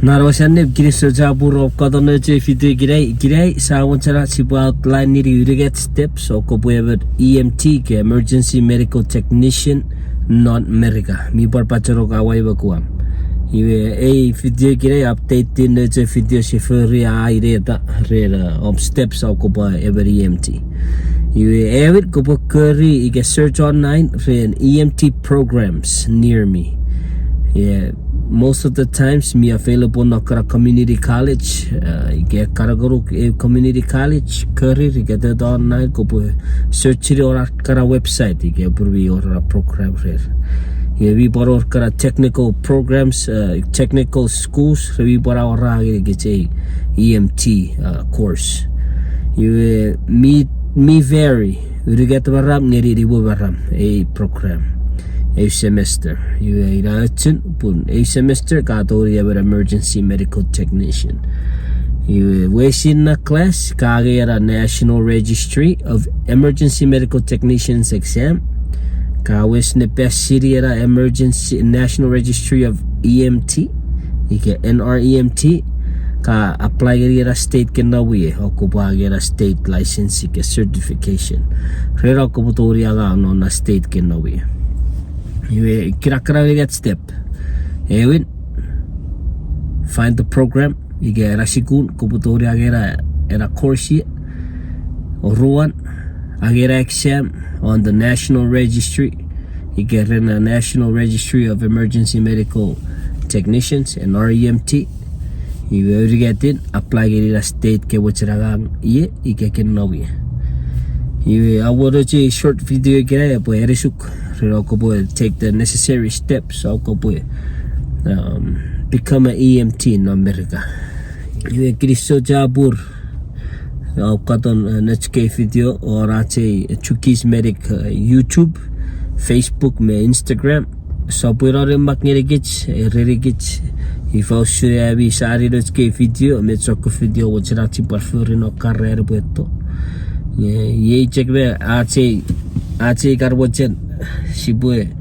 Narwasanib Girisojabu of Kodonoje Fide Gire, Sawanchara Sibu outline Niri steps or kopwe EMT, emergency medical technician, not Merika. Mi Parpacharo Awaibakuam. You a video gire update in the video shifuri idea of steps of Kopa every EMT. You have it Kopa Curry, you get search online for an EMT programs near me. Yeah. Most of the times me available na kara community college get karaguru community college career get the online ko search or kara website get purvi or program here we borrow kara technical programs technical schools we borrow ora get a EMT course you me vary we get baram ngeri ribu baram a program a semester. You a semester got over emergency medical technician. You was in a class a National Registry of Emergency Medical Technicians exam. Ka was the best city emergency National Registry of EMT. You get NREMT. Ka apply a state kinawi o kuba state license certification. Rera kubutoriaga on a state kinawi. You get step. Ewin find the program. You get Rashikun, Kubutori Agera course or Ruan Agera exam on the National Registry. You get in a National Registry of Emergency Technicians and REMT. You will get it, apply a state Kewacharagan, you get know. I will a short video get up where take the necessary steps become an EMT in America. You Kristo Jabur Katon video or Chuukese medic YouTube, Facebook, Instagram. So put out a magnetic if I should have a sorry video, video which are preferring a career beto. Ye check where Ache Garbochen Shibue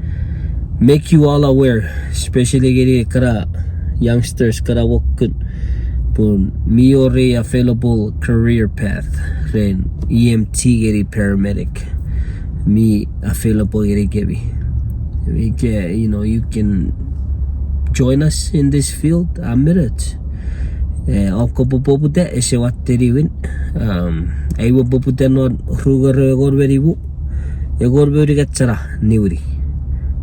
make you all aware, especially kara youngsters kara wakun pun miore available career path ren EMT geri paramedic me available geri gebi you can join us in this field amirat Opko popute ese watteri win I will popute non rugar very woo. You go very get Sarah, Newry.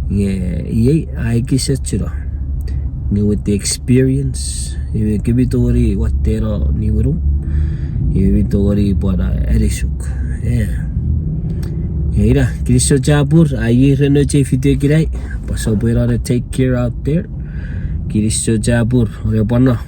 Yea, I guess it's with the experience. You will give it over what there are new room. You will worry about Erishuk. Yeah, Kristo Jabur, I hear energy if you take it right. But so we ought to take care out there. Kristo Jabur, Rebana.